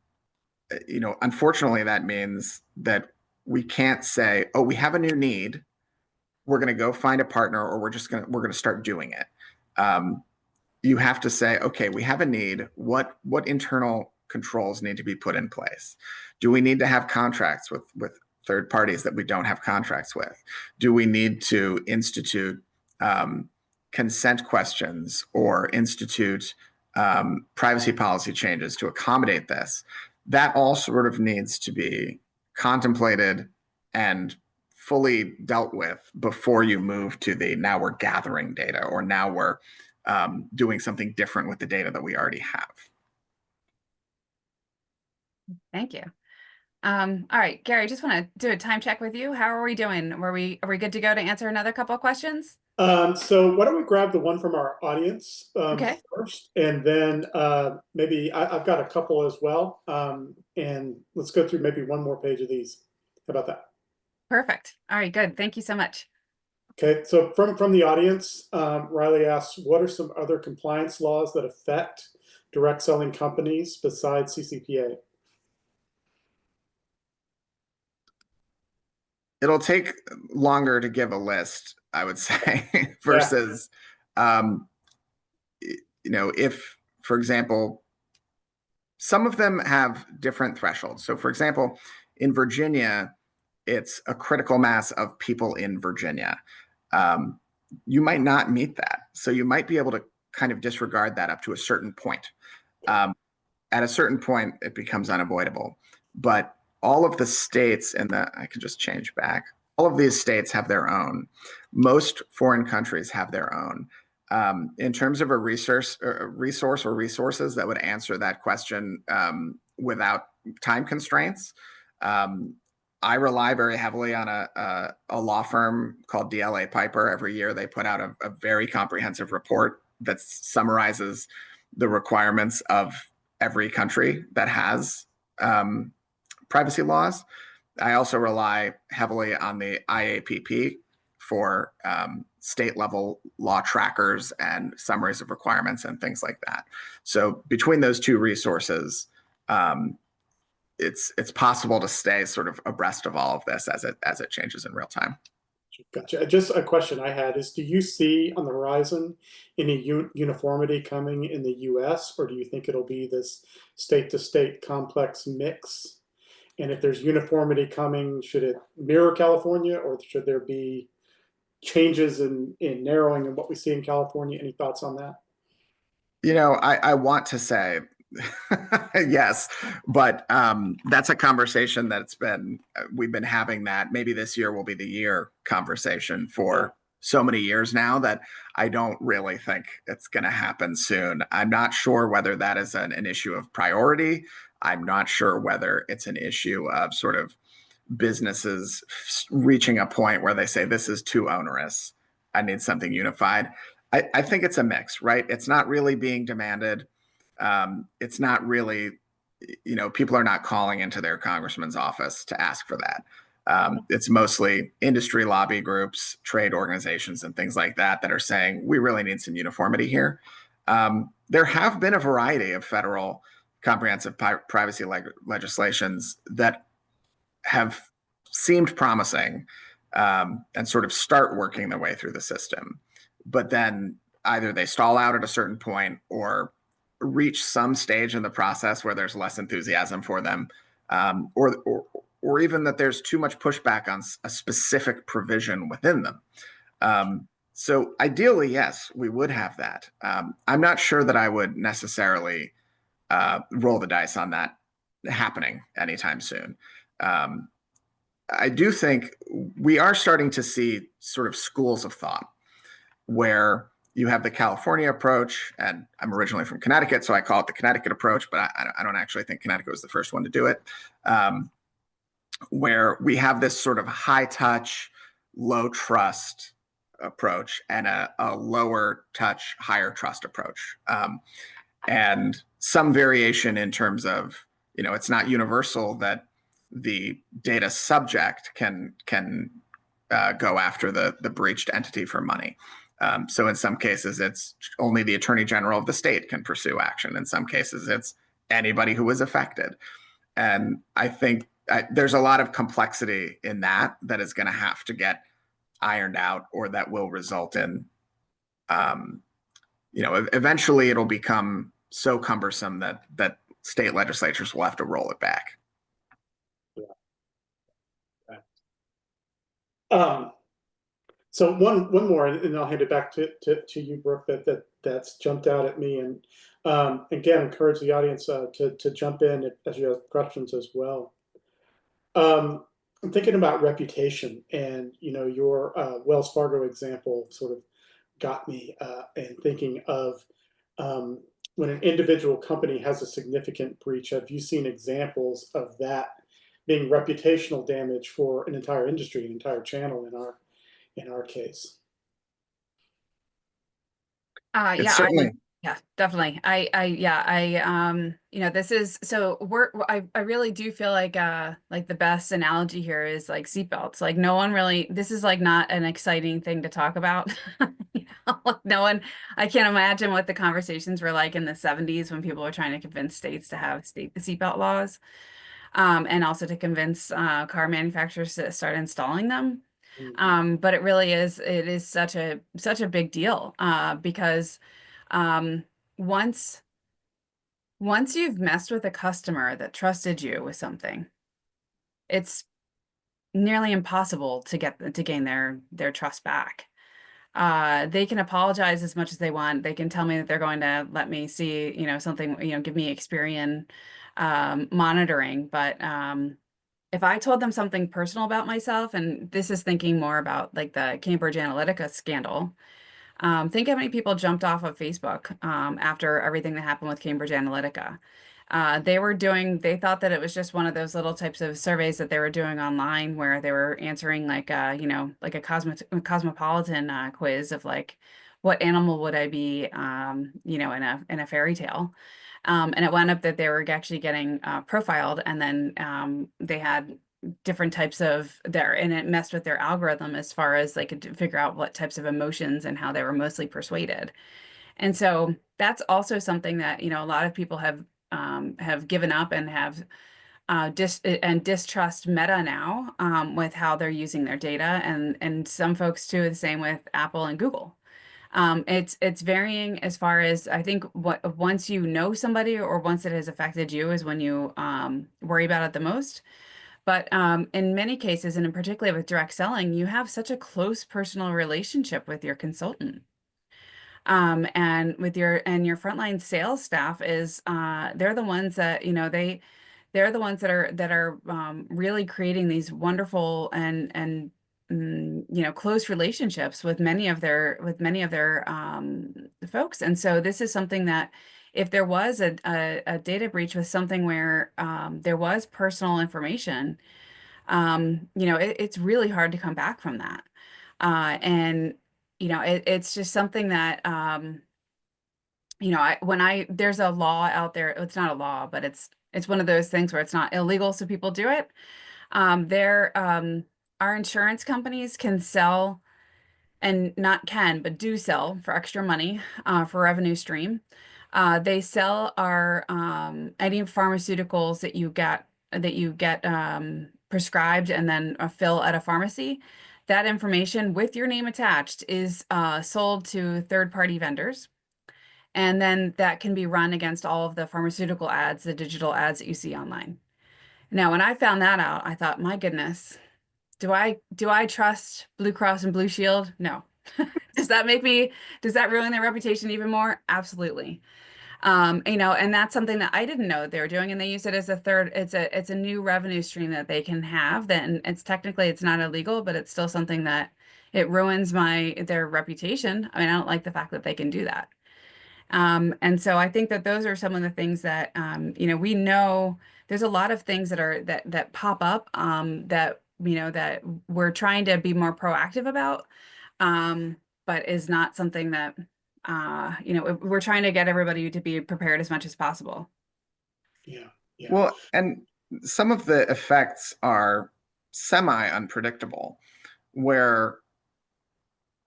Speaker 4: unfortunately, that means that we can't say, oh, we have a new need, we're going to go find a partner, or we're going to start doing it. You have to say, okay, we have a need. What internal controls need to be put in place? Do we need to have contracts with third parties that we don't have contracts with? Do we need to institute consent questions or institute privacy policy changes to accommodate this? That all sort of needs to be contemplated and fully dealt with before you move to the now we're gathering data, or now we're doing something different with the data that we already have.
Speaker 2: Thank you. All right, Gary, just want to do a time check with you. How are we doing? Are we good to go to answer another couple of questions?
Speaker 1: So why don't we grab the one from our audience
Speaker 2: Okay.
Speaker 1: first, and then maybe I've got a couple as well. And let's go through maybe one more page of these. How about that?
Speaker 2: Perfect. All right, good. Thank you so much.
Speaker 1: Okay, so from the audience, Riley asks, what are some other compliance laws that affect direct selling companies besides CCPA?
Speaker 4: It'll take longer to give a list, I would say, versus, if, for example, some of them have different thresholds. So, for example, in Virginia, it's a critical mass of people in Virginia. You might not meet that. So you might be able to kind of disregard that up to a certain point. At a certain point, it becomes unavoidable. But all of the states I can just change back. All of these states have their own. Most foreign countries have their own. In terms of a resource or resources that would answer that question without time constraints, I rely very heavily on a law firm called DLA Piper. Every year they put out a very comprehensive report that summarizes the requirements of every country that has privacy laws. I also rely heavily on the IAPP for state level law trackers and summaries of requirements and things like that. So between those two resources, it's possible to stay sort of abreast of all of this as it changes in real time.
Speaker 1: Gotcha. Just a question I had is, do you see on the horizon any uniformity coming in the US, or do you think it'll be this state-to-state complex mix? And if there's uniformity coming, should it mirror California, or should there be changes in narrowing in what we see in California? Any thoughts on that?
Speaker 4: I want to say yes, but that's a conversation that's we've been having that. Maybe this year will be the year conversation for so many years now that I don't really think it's going to happen soon. I'm not sure whether that is an issue of priority. I'm not sure whether it's an issue of sort of businesses reaching a point where they say, this is too onerous, I need something unified. I think it's a mix, right? It's not really being demanded. It's not really, people are not calling into their congressman's office to ask for that. It's mostly industry lobby groups, trade organizations, and things like that are saying, we really need some uniformity here. There have been a variety of federal comprehensive privacy legislations that have seemed promising and sort of start working their way through the system. But then either they stall out at a certain point or reach some stage in the process where there's less enthusiasm for them, or even that there's too much pushback on a specific provision within them. So ideally, yes, we would have that. I'm not sure that I would necessarily roll the dice on that happening anytime soon. I do think we are starting to see sort of schools of thought where you have the California approach, and I'm originally from Connecticut, so I call it the Connecticut approach, but I don't actually think Connecticut was the first one to do it, where we have this sort of high touch, low trust approach and a lower touch, higher trust approach. And some variation in terms of, it's not universal that the data subject can go after the breached entity for money. So in some cases, it's only the attorney general of the state can pursue action. In some cases, it's anybody who was affected. And I think there's a lot of complexity in that is going to have to get ironed out, or that will result in, eventually it'll become so cumbersome that state legislatures will have to roll it back.
Speaker 1: So one more, and I'll hand it back to you, Brooke. That's jumped out at me, and again, encourage the audience to jump in as you have questions as well. I'm thinking about reputation, and your Wells Fargo example sort of got me, and thinking of when an individual company has a significant breach. Have you seen examples of that being reputational damage for an entire industry, an entire channel in our case?
Speaker 4: Certainly.
Speaker 2: Yeah, definitely. This is, so I really do feel like the best analogy here is like seatbelts. Like no one really, this is like not an exciting thing to talk about. Like no one, I can't imagine what the conversations were like in the 70s when people were trying to convince states to have seatbelt laws, and also to convince car manufacturers to start installing them. But it really is, it is such a big deal, because once you've messed with a customer that trusted you with something, it's nearly impossible to gain their trust back. They can apologize as much as they want. They can tell me that they're going to let me see, something, give me Experian monitoring. But if I told them something personal about myself, and this is thinking more about like the Cambridge Analytica scandal, think how many people jumped off of Facebook after everything that happened with Cambridge Analytica. They thought that it was just one of those little types of surveys that they were doing online where they were answering like like a cosmopolitan quiz of like, what animal would I be, in a fairy tale. And it wound up that they were actually getting profiled, and then they had different types of and it messed with their algorithm as far as they could figure out what types of emotions and how they were mostly persuaded. And so that's also something that, a lot of people have given up and have distrust Meta now, with how they're using their data, and some folks too, the same with Apple and Google. It's varying as far as, I think, once you know somebody or once it has affected you is when you worry about it the most. But in many cases, and in particular with direct selling, you have such a close personal relationship with your consultant. And with your frontline sales staff is they're the ones that, they're the ones that are really creating these wonderful and close relationships with many of their folks. And so this is something that if there was a data breach with something where there was personal information, it's really hard to come back from that. And it's just something that there's a law out there. It's not a law, but it's one of those things where it's not illegal, so people do it. Our insurance companies can sell, and not can, but do sell for extra money, for revenue stream. They sell our any pharmaceuticals that you get prescribed and then fill at a pharmacy. That information with your name attached is sold to third-party vendors. And then that can be run against all of the pharmaceutical ads, the digital ads that you see online. Now, when I found that out, I thought, my goodness, do I trust Blue Cross and Blue Shield? No. Does that ruin their reputation even more? Absolutely. And that's something that I didn't know they were doing, and they use it as it's a new revenue stream that they can have. Then it's not illegal, but it's still something that it ruins their reputation. I mean, I don't like the fact that they can do that. And so I think that those are some of the things that, we know there's a lot of things that pop up, that we're trying to be more proactive about, but is not something that, we're trying to get everybody to be prepared as much as possible.
Speaker 1: Yeah.
Speaker 4: Well, and some of the effects are semi-unpredictable, where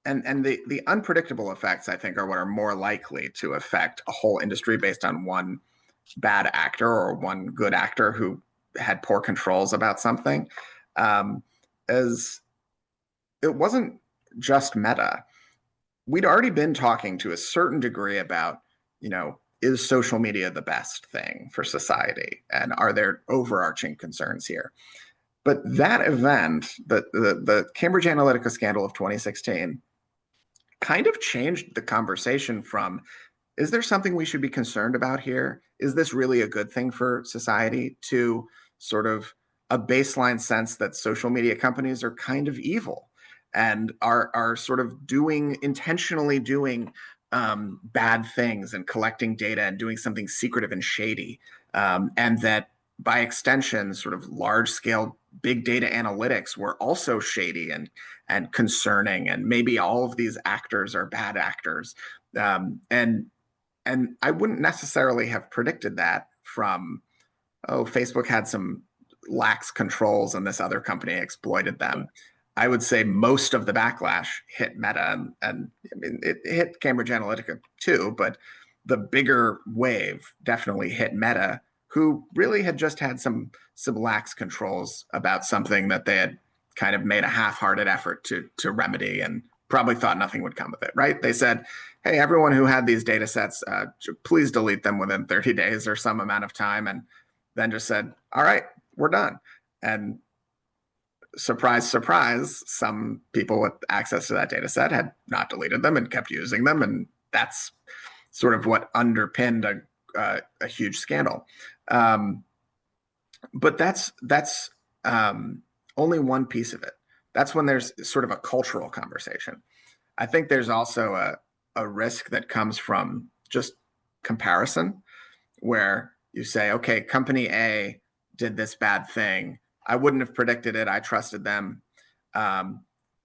Speaker 4: and the unpredictable effects, I think, are what are more likely to affect a whole industry based on one bad actor or one good actor who had poor controls about something. As it wasn't just Meta. We'd already been talking to a certain degree about, is social media the best thing for society? And are there overarching concerns here? But that event, the Cambridge Analytica scandal of 2016, kind of changed the conversation from, is there something we should be concerned about here? Is this really a good thing for society? To sort of a baseline sense that social media companies are kind of evil and are sort of intentionally doing bad things and collecting data and doing something secretive and shady. And that by extension, sort of large scale big data analytics were also shady and concerning. And maybe all of these actors are bad actors. And I wouldn't necessarily have predicted that from, Facebook had some lax controls and this other company exploited them. I would say most of the backlash hit Meta, and I mean, it hit Cambridge Analytica too, but the bigger wave definitely hit Meta, who really had just had some lax controls about something that they had kind of made a half-hearted effort to remedy, and probably thought nothing would come of it, right? They said, hey, everyone who had these data sets, please delete them within 30 days or some amount of time, and then just said, all right, we're done. And surprise, surprise, some people with access to that data set had not deleted them and kept using them. And that's sort of what underpinned a huge scandal. But that's only one piece of it. That's when there's sort of a cultural conversation. I think there's also a risk that comes from just comparison, where you say, okay, company A did this bad thing. I wouldn't have predicted it. I trusted them.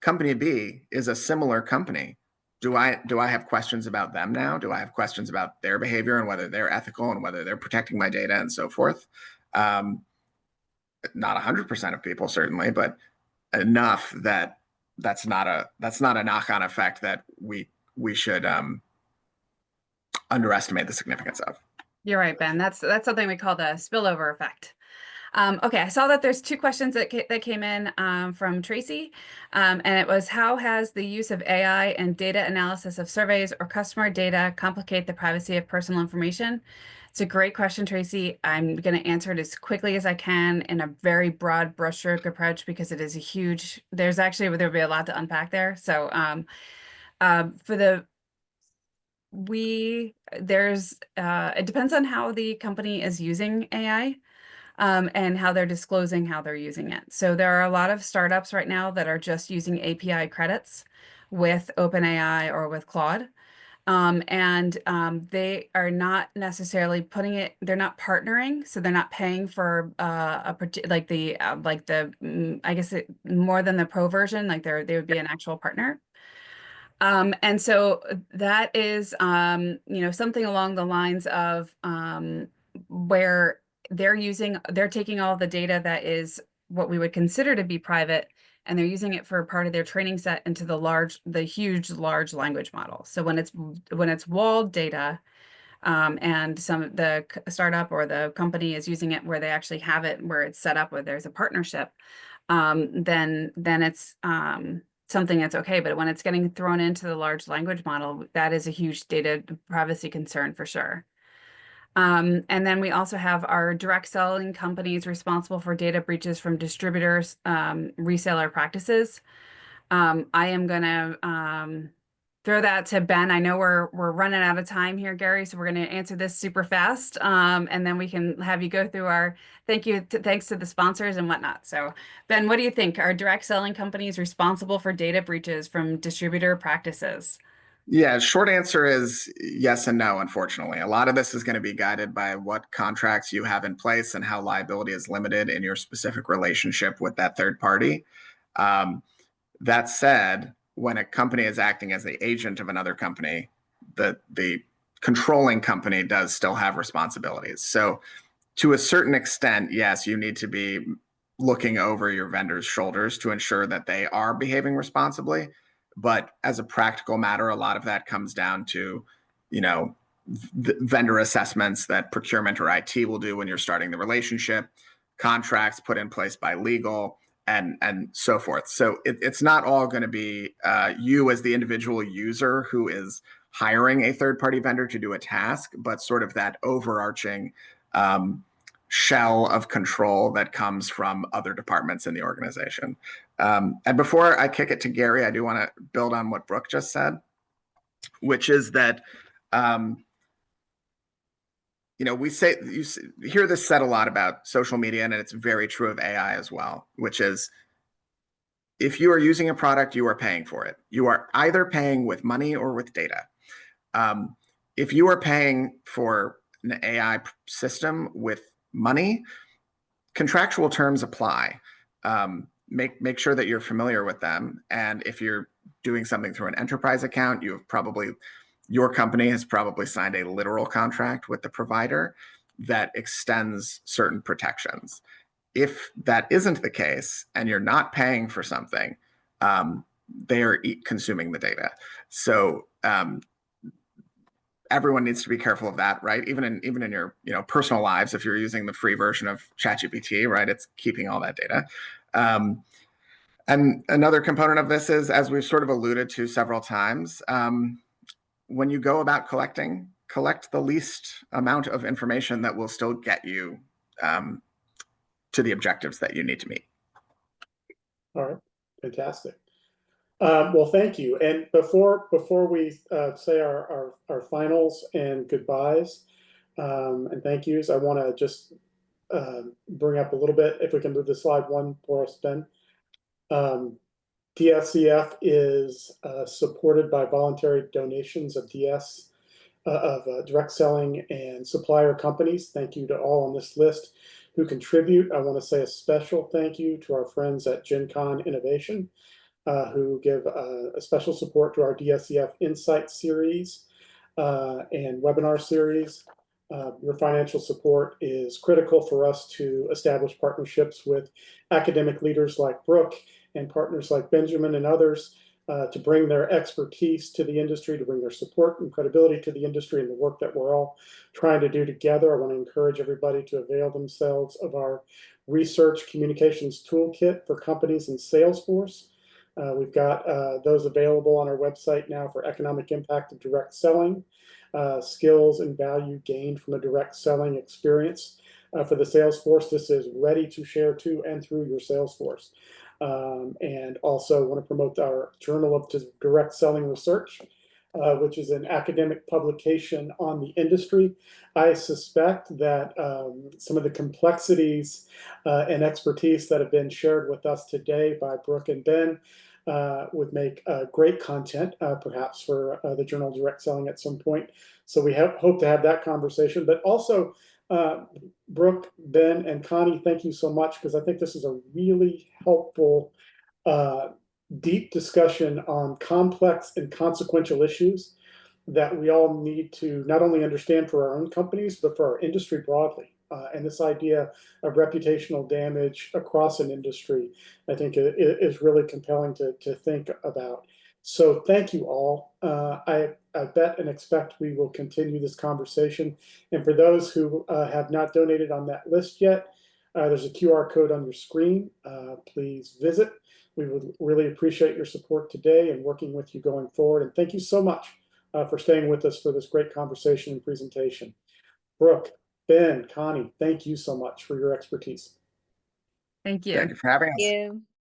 Speaker 4: Company B is a similar company. Do I have questions about them now? Do I have questions about their behavior and whether they're ethical and whether they're protecting my data and so forth? Not 100% of people, certainly, but enough that that's not a knock-on effect that we should underestimate the significance of.
Speaker 2: You're right, Ben. That's something we call the spillover effect. Okay, I saw that there's two questions that came in from Tracy, and it was, how has the use of AI and data analysis of surveys or customer data complicate the privacy of personal information? It's a great question, Tracy. I'm going to answer it as quickly as I can in a very broad brushstroke approach, because it is a huge, there'll be a lot to unpack there. So it depends on how the company is using AI. And how they're disclosing how they're using it. So there are a lot of startups right now that are just using API credits with OpenAI or with Claude. They are not necessarily they're not partnering, so they're not paying for I guess more than the pro version, like they would be an actual partner. And so that is, something along the lines of where they're taking all the data that is what we would consider to be private, and they're using it for part of their training set into the huge large language model. So when it's walled data, and the startup or the company is using it where they actually have it, where it's set up where there's a partnership, then it's something that's okay. But when it's getting thrown into the large language model, that is a huge data privacy concern for sure. And then we also have our direct selling companies responsible for data breaches from distributors, reseller practices. I am gonna throw that to Ben. I know we're running out of time here, Gary, so we're gonna answer this super fast, and then we can have you go through our thanks to the sponsors and whatnot. So, Ben, what do you think? Are direct selling companies responsible for data breaches from distributor practices?
Speaker 4: Yeah, short answer is yes and no, unfortunately. A lot of this is going to be guided by what contracts you have in place and how liability is limited in your specific relationship with that third party. Um, that said, when a company is acting as the agent of another company, the controlling company does still have responsibilities. So to a certain extent, yes, you need to be looking over your vendors' shoulders to ensure that they are behaving responsibly. But as a practical matter, a lot of that comes down to, you know, vendor assessments that procurement or IT will do when you're starting the relationship, contracts put in place by legal, and so forth. So it's not all going to be you as the individual user who is hiring a third party vendor to do a task, but sort of that overarching shell of control that comes from other departments in the organization. And before I kick it to Gary, I do want to build on what Brooke just said, which is that, we say, you hear this said a lot about social media, and it's very true of AI as well, which is if you are using a product, you are paying for it. You are either paying with money or with data. If you are paying for an AI system with money, contractual terms apply. Make sure that you're familiar with them. And if you're doing something through an enterprise account, your company has probably signed a literal contract with the provider that extends certain protections. If that isn't the case and you're not paying for something, they are consuming the data. So everyone needs to be careful of that, right? Even in your personal lives, if you're using the free version of ChatGPT, right, it's keeping all that data. And another component of this is, as we've sort of alluded to several times, when you go about collect the least amount of information that will still get you to the objectives that you need to meet.
Speaker 1: All right, fantastic. Well, thank you. And before we say our finals and goodbyes and thank yous, I want to just bring up a little bit, if we can move the slide one for us, Ben. DSCF is supported by voluntary donations of direct selling and supplier companies. Thank you to all on this list who contribute. I want to say a special thank you to our friends at Gen Con Innovation, who give a special support to our DSCF Insight series and webinar series. Your financial support is critical for us to establish partnerships with academic leaders like Brooke and partners like Benjamin and others to bring their expertise to the industry, to bring their support and credibility to the industry and the work that we're all trying to do together. I want to encourage everybody to avail themselves of our research communications toolkit for companies in Salesforce. We've got those available on our website now for economic impact of direct selling, skills and value gained from a direct selling experience for the Salesforce. This is ready to share to and through your Salesforce. And also want to promote our Journal of Direct Selling Research, which is an academic publication on the industry. I suspect that some of the complexities and expertise that have been shared with us today by Brooke and Ben would make great content, perhaps for the Journal of Direct Selling at some point. So we hope to have that conversation. But also, Brooke, Ben, and Connie, thank you so much, because I think this is a really helpful, deep discussion on complex and consequential issues that we all need to not only understand for our own companies, but for our industry broadly. And this idea of reputational damage across an industry, I think, is really compelling to think about. So thank you all. I bet and expect we will continue this conversation. And for those who have not donated on that list yet, there's a QR code on your screen. Please visit. We would really appreciate your support today and working with you going forward. And thank you so much for staying with us for this great conversation and presentation. Brooke, Ben, Connie, thank you so much for your expertise.
Speaker 2: Thank you.
Speaker 4: Thank you for having us.
Speaker 3: Thank you.